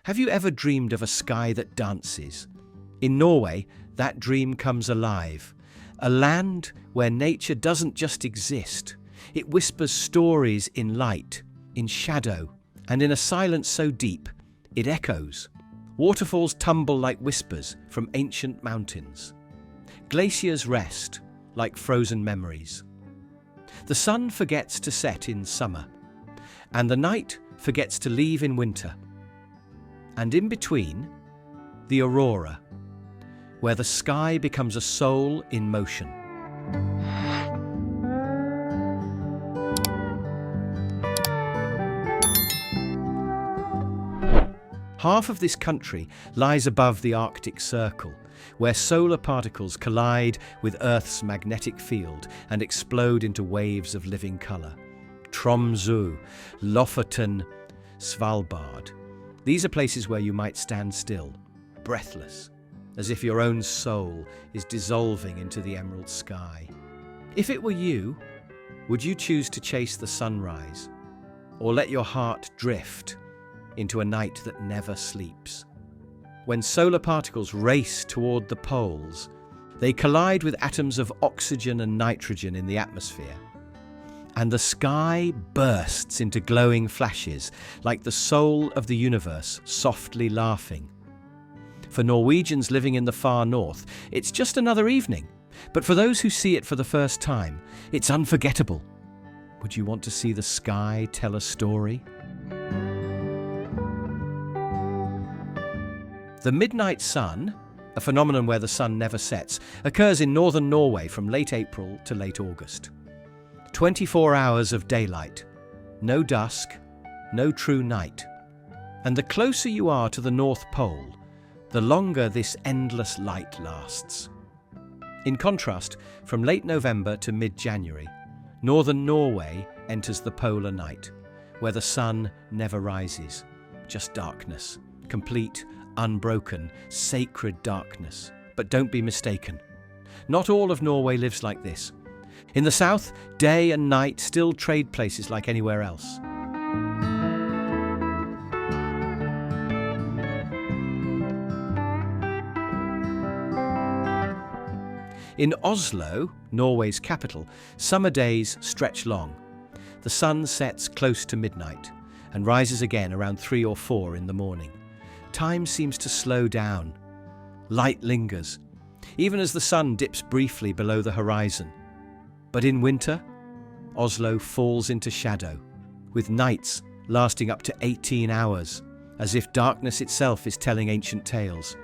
Have you ever dreamed of a sky that dances? In Norway, that dream comes alive. A land where nature doesn't just exist. It whispers stories in light, in shadow, and in a silence so deep, it echoes. Waterfalls tumble like whispers from ancient mountains. Glaciers rest like frozen memories. The sun forgets to set in summer, and the night forgets to leave in winter. And in between, the aurora, where the sky becomes a soul in motion. Half of this country lies above the Arctic Circle, where solar particles collide with Earth's magnetic field and explode into waves of living colour. Tromsø, Lofoten, Svalbard. These are places where you might stand still, breathless, as if your own soul is dissolving into the emerald sky. If it were you, would you choose to chase the sunrise, or let your heart drift into a night that never sleeps? When solar particles race toward the poles, they collide with atoms of oxygen and nitrogen in the atmosphere, and the sky bursts into glowing flashes, like the soul of the universe softly laughing. For Norwegians living in the far north, it's just another evening, but for those who see it for the first time, it's unforgettable. Would you want to see the sky tell a story? The midnight sun, a phenomenon where the sun never sets, occurs in northern Norway from late April to late August. 24 hours of daylight, no dusk, no true night. And the closer you are to the North Pole, the longer this endless light lasts. In contrast, from late November to mid-January, northern Norway enters the polar night, where the sun never rises, just darkness, complete, unbroken, sacred darkness. But don't be mistaken. Not all of Norway lives like this. In the south, day and night still trade places like anywhere else. In Oslo, Norway's capital, summer days stretch long. The sun sets close to midnight and rises again around 3 or 4 in the morning. Time seems to slow down. Light lingers, even as the sun dips briefly below the horizon. But in winter, Oslo falls into shadow, with nights lasting up to 18 hours, as if darkness itself is telling ancient tales.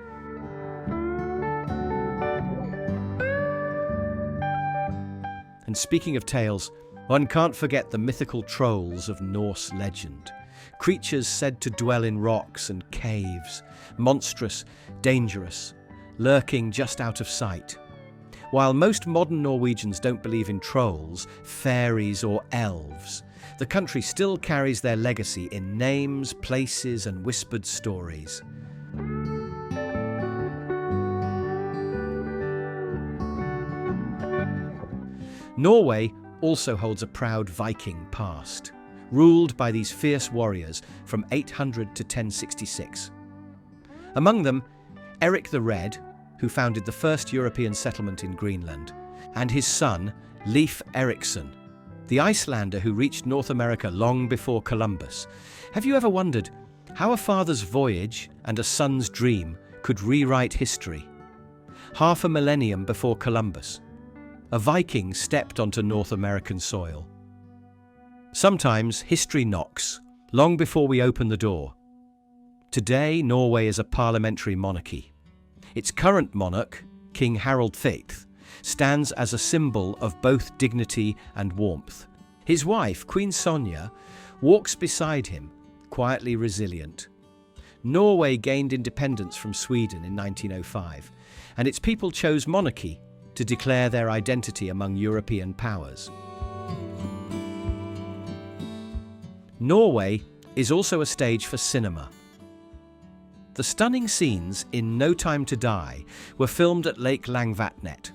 And speaking of tales, one can't forget the mythical trolls of Norse legend. Creatures said to dwell in rocks and caves, monstrous, dangerous, lurking just out of sight. While most modern Norwegians don't believe in trolls, fairies or elves, the country still carries their legacy in names, places and whispered stories. Norway also holds a proud Viking past, ruled by these fierce warriors from 800 to 1066. Among them, Eric the Red, who founded the first European settlement in Greenland, and his son, Leif Erikson, the Icelander who reached North America long before Columbus. Have you ever wondered how a father's voyage and a son's dream could rewrite history? Half a millennium before Columbus, a Viking stepped onto North American soil. Sometimes history knocks, long before we open the door. Today, Norway is a parliamentary monarchy. Its current monarch, King Harald V, stands as a symbol of both dignity and warmth. His wife, Queen Sonja, walks beside him, quietly resilient. Norway gained independence from Sweden in 1905, and its people chose monarchy to declare their identity among European powers. Norway is also a stage for cinema. The stunning scenes in No Time to Die were filmed at Lake Langvatnet.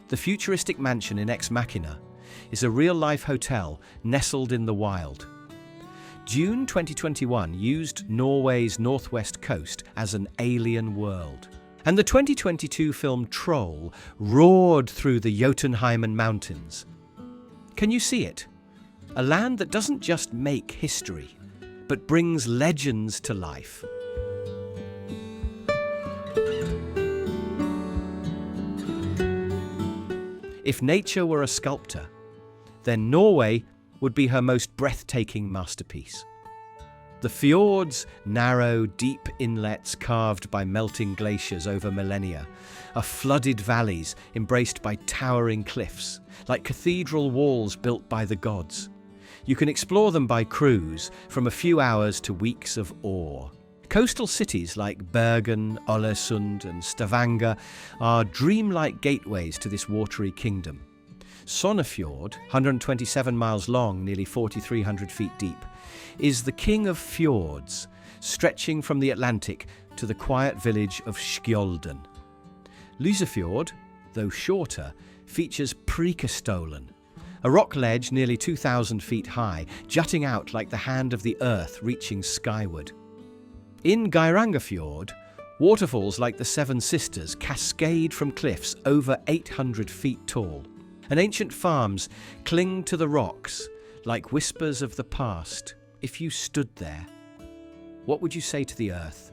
The futuristic mansion in Ex Machina is a real-life hotel nestled in the wild. June 2021 used Norway's northwest coast as an alien world. And the 2022 film Troll roared through the Jotunheimen Mountains. Can you see it? A land that doesn't just make history, but brings legends to life. If nature were a sculptor, then Norway would be her most breathtaking masterpiece. The fjords, narrow, deep inlets carved by melting glaciers over millennia, are flooded valleys embraced by towering cliffs, like cathedral walls built by the gods. You can explore them by cruise, from a few hours to weeks of awe. Coastal cities like Bergen, Ålesund and Stavanger are dreamlike gateways to this watery kingdom. Sandefjord, 127 miles long, nearly 4,300 feet deep, is the king of fjords, stretching from the Atlantic to the quiet village of Skjolden. Lysefjord, though shorter, features Preikestolen, a rock ledge nearly 2,000 feet high, jutting out like the hand of the earth reaching skyward. In Geirangerfjord, waterfalls like the Seven Sisters cascade from cliffs over 800 feet tall, and ancient farms cling to the rocks like whispers of the past. If you stood there, what would you say to the earth?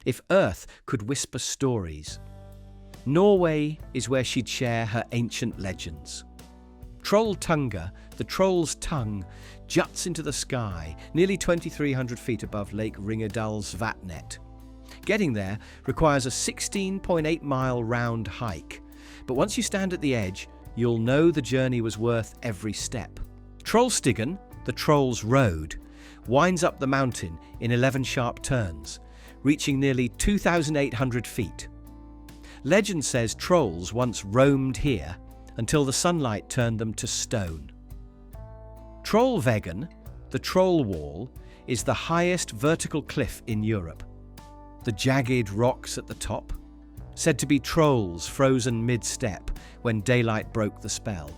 If Earth could whisper stories, Norway is where she'd share her ancient legends. Trolltunga, the troll's tongue, juts into the sky, nearly 2,300 feet above Lake Ringedalsvatnet. Getting there requires a 16.8-mile round hike, but once you stand at the edge, you'll know the journey was worth every step. Trollstigen, the troll's road, winds up the mountain in 11 sharp turns, reaching nearly 2,800 feet. Legend says trolls once roamed here until the sunlight turned them to stone. Trollveggen, the troll wall, is the highest vertical cliff in Europe. The jagged rocks at the top, said to be trolls frozen mid-step when daylight broke the spell.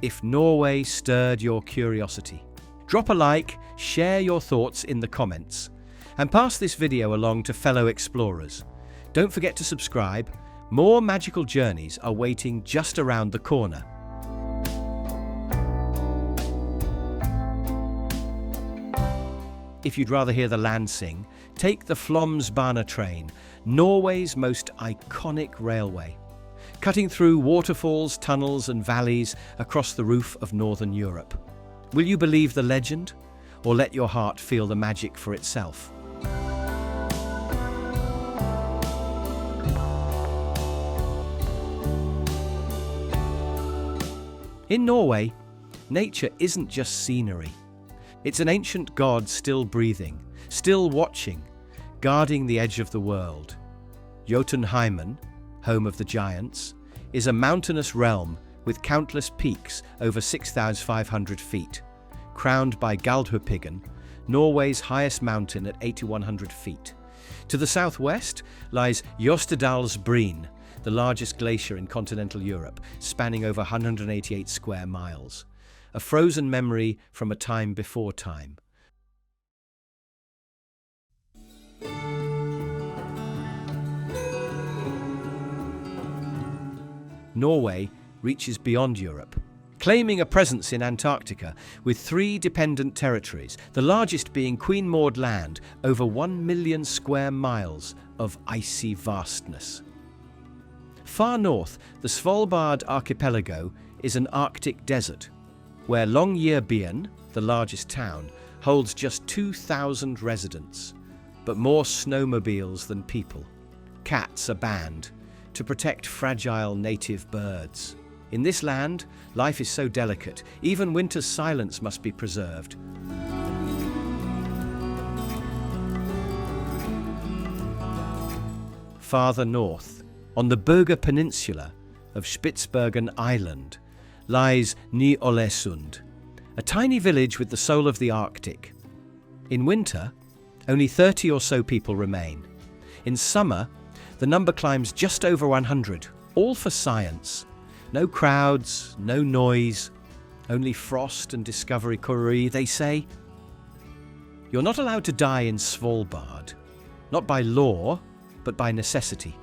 If Norway stirred your curiosity, drop a like, share your thoughts in the comments, and pass this video along to fellow explorers. Don't forget to subscribe. More magical journeys are waiting just around the corner. If you'd rather hear the land sing, take the Flåmsbana train, Norway's most iconic railway, cutting through waterfalls, tunnels and valleys across the roof of Northern Europe. Will you believe the legend, or let your heart feel the magic for itself? In Norway, nature isn't just scenery. It's an ancient god still breathing, still watching, guarding the edge of the world. Jotunheimen, home of the giants, is a mountainous realm with countless peaks over 6,500 feet, crowned by Galdhøpiggen, Norway's highest mountain at 8,100 feet. To the southwest lies Jostedalsbreen, the largest glacier in continental Europe, spanning over 188 square miles. A frozen memory from a time before time. Norway reaches beyond Europe, claiming a presence in Antarctica with 3 dependent territories, the largest being Queen Maud Land, over 1 million square miles of icy vastness. Far north, the Svalbard archipelago is an Arctic desert, where Longyearbyen, the largest town, holds just 2,000 residents, but more snowmobiles than people. Cats are banned to protect fragile native birds. In this land, life is so delicate, even winter's silence must be preserved. Farther north, on the Bøga Peninsula of Spitsbergen Island, lies Ny-Ålesund, a tiny village with the soul of the Arctic. In winter, only 30 or so people remain. In summer, The number climbs just over 100, all for science. No crowds, no noise, only frost and discovery curry, they say. You're not allowed to die in Svalbard, not by law, but by necessity.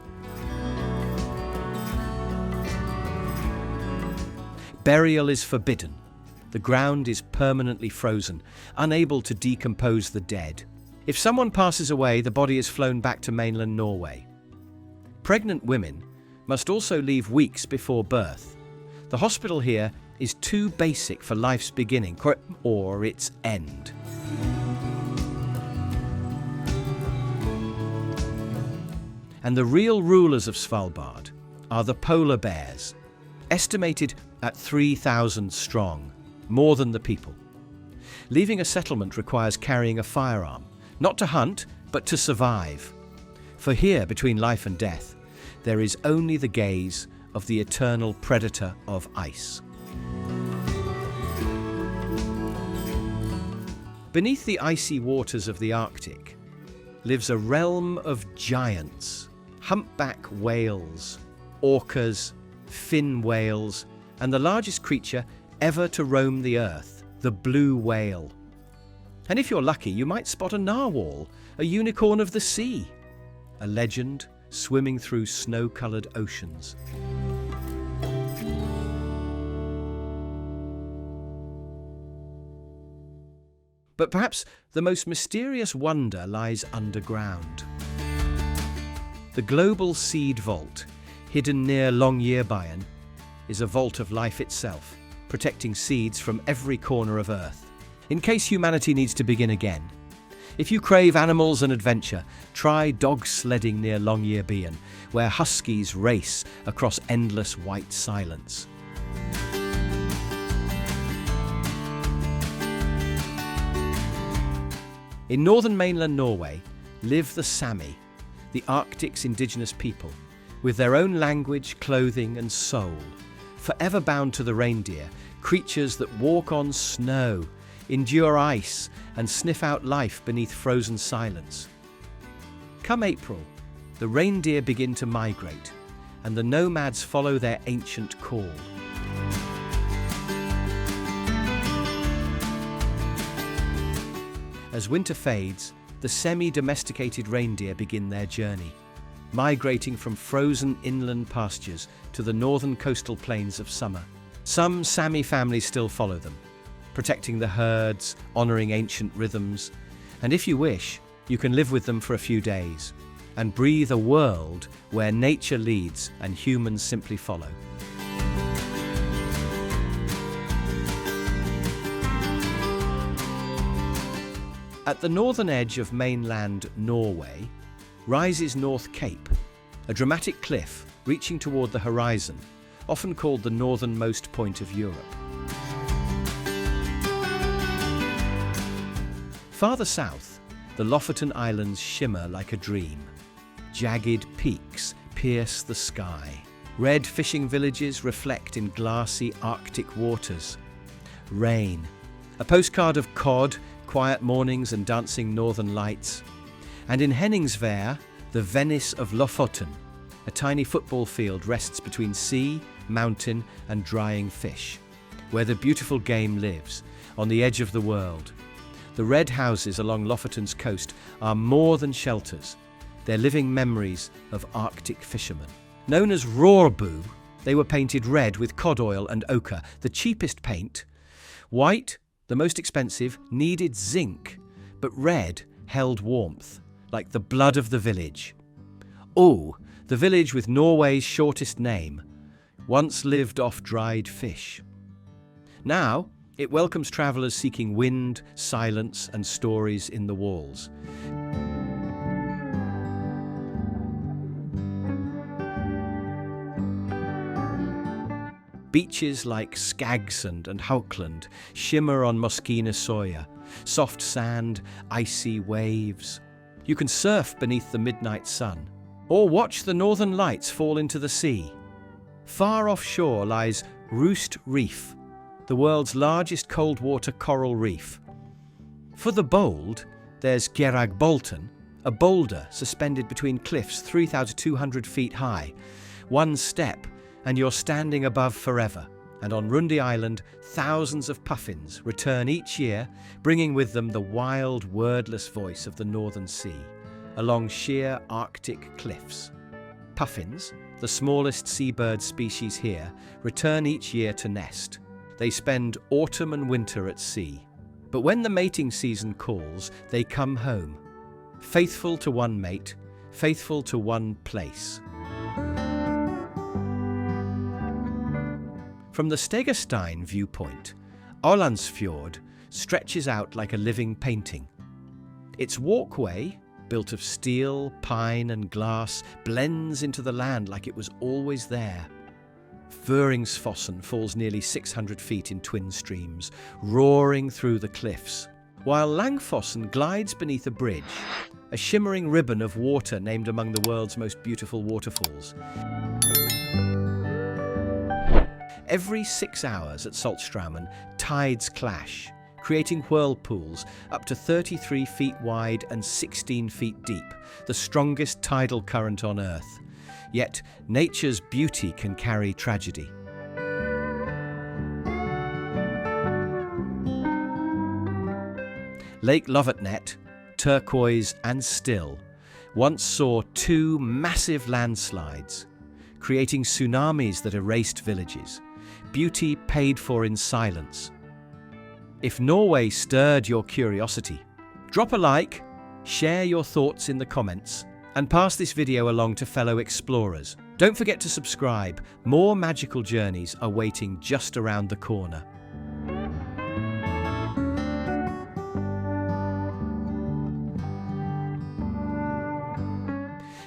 Burial is forbidden. The ground is permanently frozen, unable to decompose the dead. If someone passes away, the body is flown back to mainland Norway. Pregnant women must also leave weeks before birth. The hospital here is too basic for life's beginning or its end. And the real rulers of Svalbard are the polar bears, estimated at 3,000 strong, more than the people. Leaving a settlement requires carrying a firearm, not to hunt, but to survive. For here, between life and death, there is only the gaze of the eternal predator of ice. Beneath the icy waters of the Arctic lives a realm of giants, humpback whales, orcas, fin whales, and the largest creature ever to roam the earth, the blue whale. And if you're lucky, you might spot a narwhal, a unicorn of the sea, a legend swimming through snow-coloured oceans. But perhaps the most mysterious wonder lies underground. The global seed vault, hidden near Longyearbyen, is a vault of life itself, protecting seeds from every corner of Earth, in case humanity needs to begin again. If you crave animals and adventure, try dog sledding near Longyearbyen, where huskies race across endless white silence. In northern mainland Norway live the Sami, the Arctic's indigenous people, with their own language, clothing and soul, forever bound to the reindeer, creatures that walk on snow, endure ice and sniff out life beneath frozen silence. Come April, the reindeer begin to migrate, and the nomads follow their ancient call. As winter fades, the semi-domesticated reindeer begin their journey, migrating from frozen inland pastures to the northern coastal plains of summer. Some Sami families still follow them, protecting the herds, honouring ancient rhythms, and if you wish, you can live with them for a few days and breathe a world where nature leads and humans simply follow. At the northern edge of mainland Norway rises North Cape, a dramatic cliff reaching toward the horizon, often called the northernmost point of Europe. Farther south, the Lofoten Islands shimmer like a dream. Jagged peaks pierce the sky. Red fishing villages reflect in glassy Arctic waters. Rain, a postcard of cod, quiet mornings and dancing northern lights. And in Henningsvær, the Venice of Lofoten, a tiny football field rests between sea, mountain and drying fish, where the beautiful game lives, on the edge of the world. The red houses along Lofoten's coast are more than shelters. They're living memories of Arctic fishermen. Known as Rorbu, they were painted red with cod oil and ochre, the cheapest paint. White, the most expensive, needed zinc, but red held warmth, like the blood of the village. Oh, the village with Norway's shortest name, once lived off dried fish. Now, it welcomes travellers seeking wind, silence and stories in the walls. Beaches like Skagsund and Haukeland shimmer on Moskine-Soya, soft sand, icy waves. You can surf beneath the midnight sun, or watch the northern lights fall into the sea. Far offshore lies Roost Reef, the world's largest cold water coral reef. For the bold, there's Geirangerfjord, a boulder suspended between cliffs 3,200 feet high. One step and you're standing above forever. And on Rundi Island, thousands of puffins return each year, bringing with them the wild, wordless voice of the Northern Sea, along sheer Arctic cliffs. Puffins, the smallest seabird species here, return each year to nest. They spend autumn and winter at sea. But when the mating season calls, they come home. Faithful to one mate, faithful to one place. From the Stegerstein viewpoint, Ålandsfjord stretches out like a living painting. Its walkway, built of steel, pine and glass, blends into the land like it was always there. Föringsfossen falls nearly 600 feet in twin streams, roaring through the cliffs, while Langfossen glides beneath a bridge, a shimmering ribbon of water named among the world's most beautiful waterfalls. Every 6 hours at Saltstraumen, tides clash, creating whirlpools up to 33 feet wide and 16 feet deep, the strongest tidal current on Earth. Yet nature's beauty can carry tragedy. Lake Lofoten, turquoise and still, once saw 2 massive landslides, creating tsunamis that erased villages. Beauty paid for in silence. If Norway stirred your curiosity, drop a like, share your thoughts in the comments, and pass this video along to fellow explorers. Don't forget to subscribe. More magical journeys are waiting just around the corner.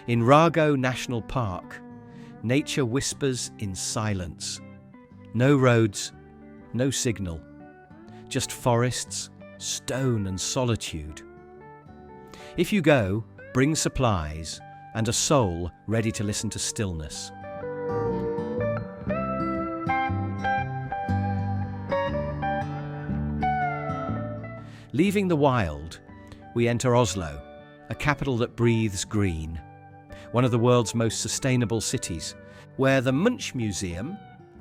In Rago National Park, nature whispers in silence. No roads, no signal, just forests, stone and solitude. If you go, bring supplies and a soul ready to listen to stillness. Leaving the wild, we enter Oslo, a capital that breathes green, one of the world's most sustainable cities, where the Munch Museum,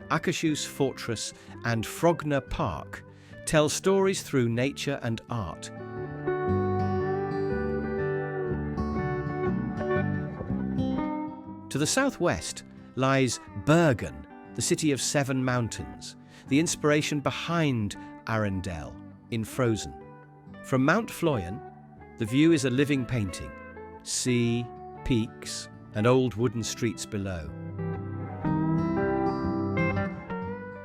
Akershus Fortress and Frogner Park tell stories through nature and art. To the southwest lies Bergen, the city of 7 mountains, the inspiration behind Arendelle in Frozen. From Mount Fløyen, the view is a living painting, sea, peaks and old wooden streets below.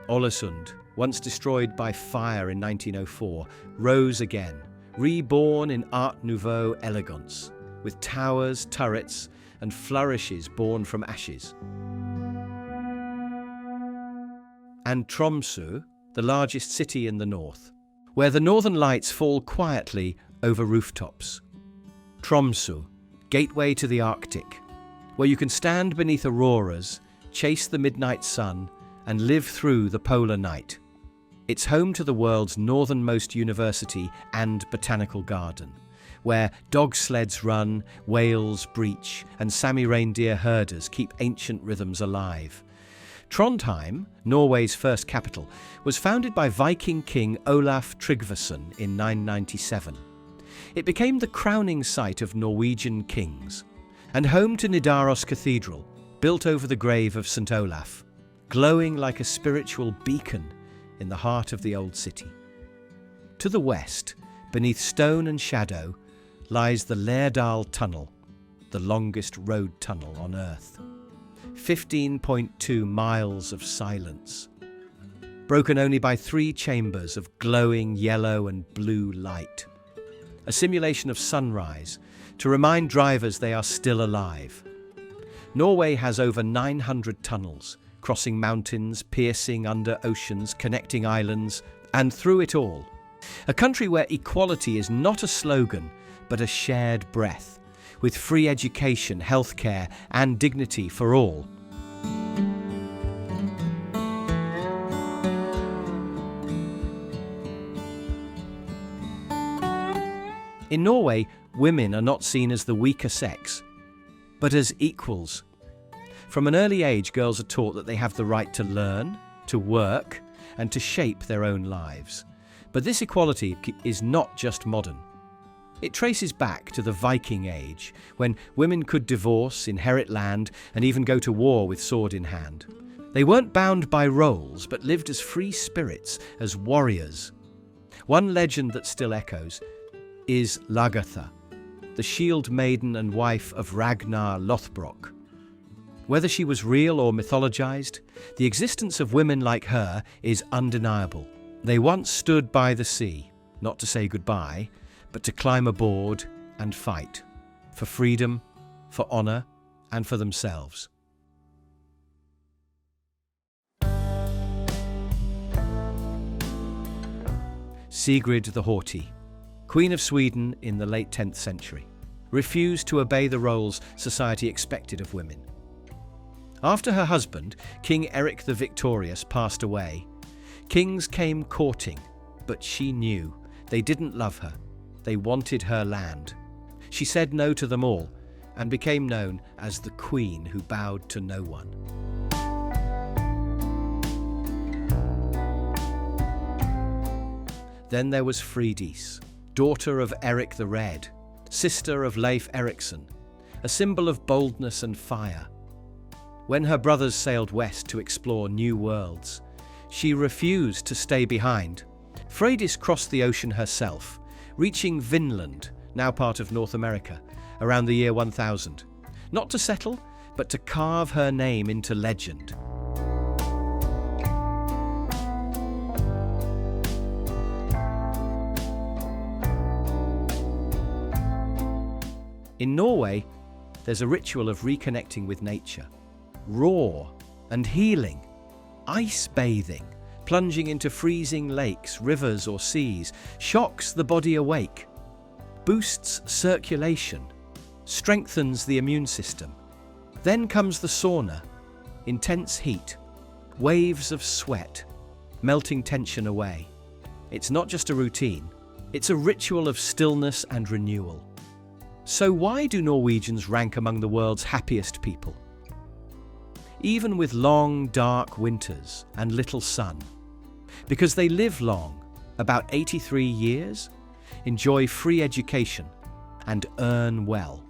Ålesund, once destroyed by fire in 1904, rose again, reborn in Art Nouveau elegance, with towers, turrets, and flourishes born from ashes. And Tromsø, the largest city in the north, where the northern lights fall quietly over rooftops. Tromsø, gateway to the Arctic, where you can stand beneath auroras, chase the midnight sun, and live through the polar night. It's home to the world's northernmost university and botanical garden, where dog sleds run, whales breach, and Sami reindeer herders keep ancient rhythms alive. Trondheim, Norway's first capital, was founded by Viking king Olaf Tryggvason in 997. It became the crowning site of Norwegian kings, and home to Nidaros Cathedral, built over the grave of St. Olaf, glowing like a spiritual beacon in the heart of the old city. To the west, beneath stone and shadow, lies the Lærdal Tunnel, the longest road tunnel on Earth. 15.2 miles of silence, broken only by 3 chambers of glowing yellow and blue light. A simulation of sunrise to remind drivers they are still alive. Norway has over 900 tunnels, crossing mountains, piercing under oceans, connecting islands, and through it all. A country where equality is not a slogan, but a shared breath, with free education, healthcare, and dignity for all. In Norway, women are not seen as the weaker sex, but as equals. From an early age, girls are taught that they have the right to learn, to work, and to shape their own lives. But this equality is not just modern. It traces back to the Viking age, when women could divorce, inherit land, and even go to war with sword in hand. They weren't bound by roles, but lived as free spirits, as warriors. One legend that still echoes is Lagertha, the shield maiden and wife of Ragnar Lothbrok. Whether she was real or mythologized, the existence of women like her is undeniable. They once stood by the sea, not to say goodbye, but to climb aboard and fight for freedom, for honor, and for themselves. Sigrid the Haughty, Queen of Sweden in the late 10th century, refused to obey the roles society expected of women. After her husband, King Eric the Victorious, passed away, kings came courting, but she knew they didn't love her. They wanted her land. She said no to them all and became known as the Queen who bowed to no one. Then there was Freydis, daughter of Eric the Red, sister of Leif Erikson, a symbol of boldness and fire. When her brothers sailed west to explore new worlds, she refused to stay behind. Freydis crossed the ocean herself, reaching Vinland, now part of North America, around the year 1000, not to settle, but to carve her name into legend. In Norway, there's a ritual of reconnecting with nature. Raw and healing, ice bathing, plunging into freezing lakes, rivers or seas, shocks the body awake, boosts circulation, strengthens the immune system. Then comes the sauna, intense heat, waves of sweat, melting tension away. It's not just a routine, it's a ritual of stillness and renewal. So why do Norwegians rank among the world's happiest people? Even with long, dark winters and little sun. Because they live long, about 83 years, enjoy free education, and earn well.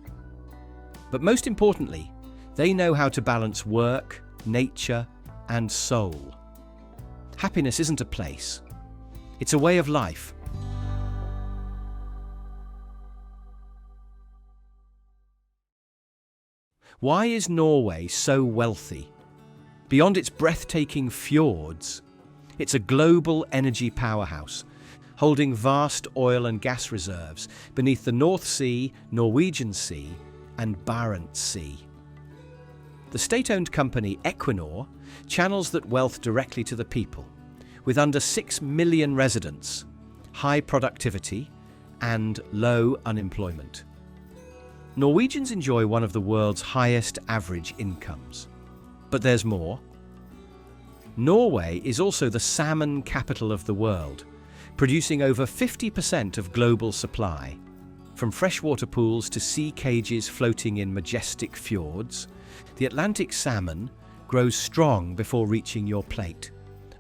But most importantly, they know how to balance work, nature, and soul. Happiness isn't a place, it's a way of life. Why is Norway so wealthy? Beyond its breathtaking fjords, it's a global energy powerhouse, holding vast oil and gas reserves beneath the North Sea, Norwegian Sea, and Barents Sea. The state-owned company Equinor channels that wealth directly to the people, with under 6 million residents, high productivity, and low unemployment. Norwegians enjoy one of the world's highest average incomes. But there's more. Norway is also the salmon capital of the world, producing over 50% of global supply. From freshwater pools to sea cages floating in majestic fjords, the Atlantic salmon grows strong before reaching your plate.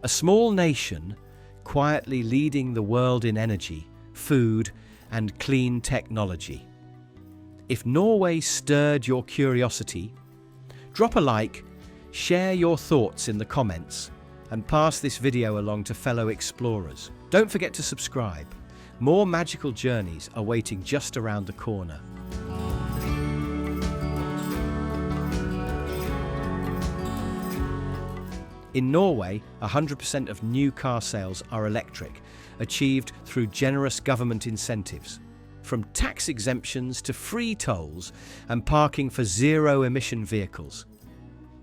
A small nation quietly leading the world in energy, food, and clean technology. If Norway stirred your curiosity, drop a like, share your thoughts in the comments, and pass this video along to fellow explorers. Don't forget to subscribe. More magical journeys are waiting just around the corner. In Norway, 100% of new car sales are electric, achieved through generous government incentives. From tax exemptions to free tolls and parking for zero-emission vehicles.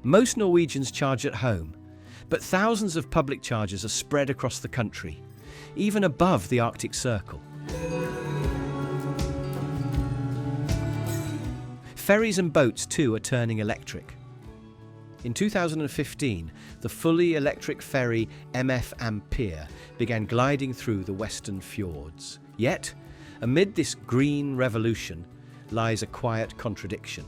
Most Norwegians charge at home, but thousands of public chargers are spread across the country, even above the Arctic Circle. Ferries and boats too are turning electric. In 2015, the fully electric ferry MF Ampere began gliding through the western fjords. Yet, Amid this green revolution lies a quiet contradiction.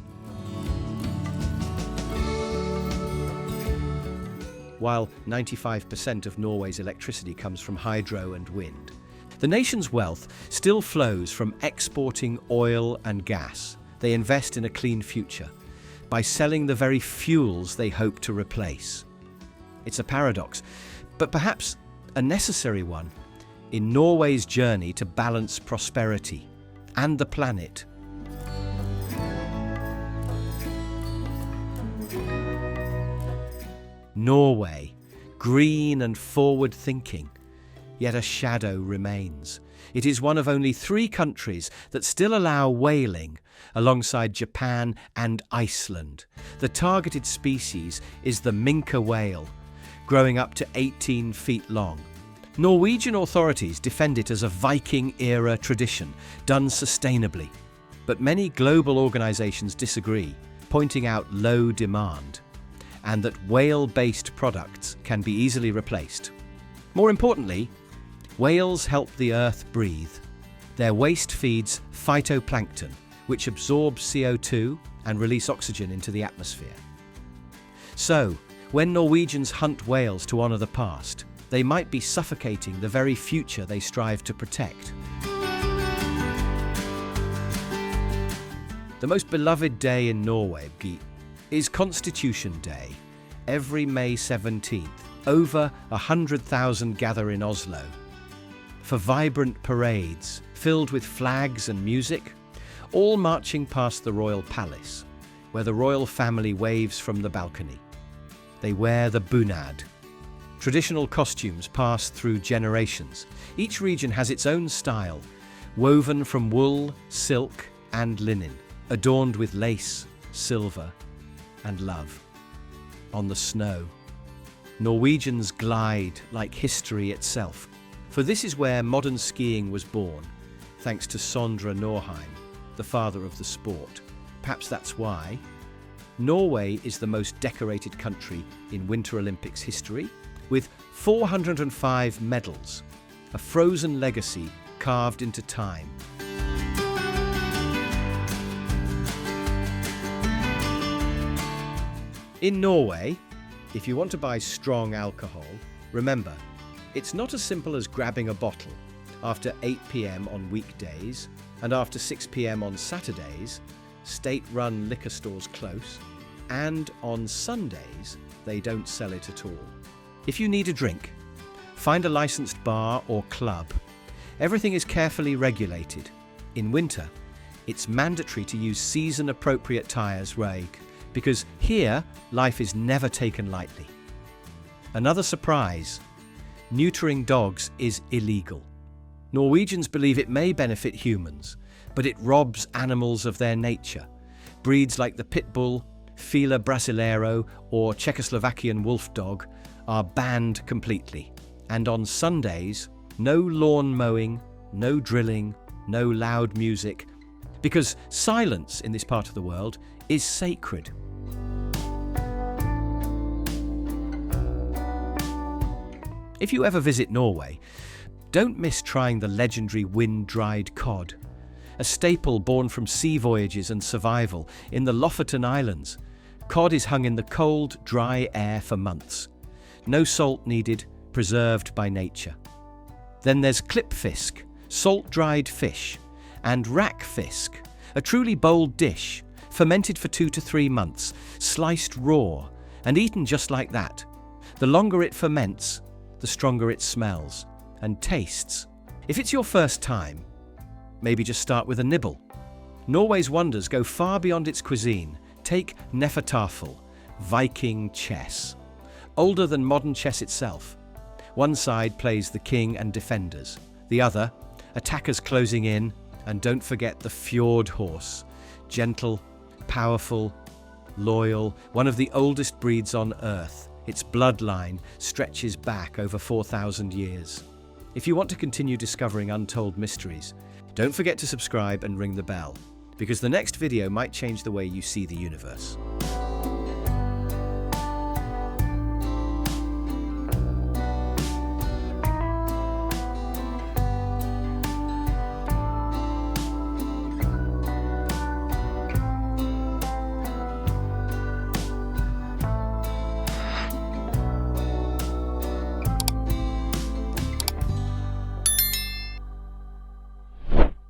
While 95% of Norway's electricity comes from hydro and wind, the nation's wealth still flows from exporting oil and gas. They invest in a clean future by selling the very fuels they hope to replace. It's a paradox, but perhaps a necessary one in Norway's journey to balance prosperity and the planet. Norway, green and forward-thinking, yet a shadow remains. It is one of only 3 countries that still allow whaling, alongside Japan and Iceland. The targeted species is the minke whale, growing up to 18 feet long. Norwegian authorities defend it as a Viking-era tradition, done sustainably. But many global organizations disagree, pointing out low demand, and that whale-based products can be easily replaced. More importantly, whales help the earth breathe. Their waste feeds phytoplankton, which absorb CO2 and release oxygen into the atmosphere. So, when Norwegians hunt whales to honor the past, they might be suffocating the very future they strive to protect. The most beloved day in Norway is Constitution Day. Every May 17th, over 100,000 gather in Oslo for vibrant parades filled with flags and music, all marching past the royal palace, where the royal family waves from the balcony. They wear the bunad, traditional costumes passed through generations. Each region has its own style, woven from wool, silk, and linen, adorned with lace, silver, and love. On the snow, Norwegians glide like history itself, for this is where modern skiing was born, thanks to Sondre Norheim, the father of the sport. Perhaps that's why Norway is the most decorated country in Winter Olympics history, with 405 medals, a frozen legacy carved into time. In Norway, if you want to buy strong alcohol, remember, it's not as simple as grabbing a bottle. After 8 p.m. on weekdays and after 6 p.m. on Saturdays, state-run liquor stores close, and on Sundays, they don't sell it at all. If you need a drink, find a licensed bar or club. Everything is carefully regulated. In winter, it's mandatory to use season-appropriate tyres, because here, life is never taken lightly. Another surprise, neutering dogs is illegal. Norwegians believe it may benefit humans, but it robs animals of their nature. Breeds like the pit bull, Fila Brasileiro, or Czechoslovakian wolf dog are banned completely. And on Sundays, no lawn mowing, no drilling, no loud music, because silence in this part of the world is sacred. If you ever visit Norway, don't miss trying the legendary wind-dried cod, a staple born from sea voyages and survival in the Lofoten Islands. Cod is hung in the cold, dry air for months. No salt needed, preserved by nature. Then there's klippfisk, salt-dried fish, and rakfisk, a truly bold dish, fermented for 2 to 3 months, sliced raw, and eaten just like that. The longer it ferments, the stronger it smells and tastes. If it's your first time, maybe just start with a nibble. Norway's wonders go far beyond its cuisine. Take nefatafel, Viking chess. Older than modern chess itself. One side plays the king and defenders. The other, attackers closing in. And don't forget the fjord horse. Gentle, powerful, loyal, one of the oldest breeds on Earth. Its bloodline stretches back over 4,000 years. If you want to continue discovering untold mysteries, don't forget to subscribe and ring the bell, because the next video might change the way you see the universe.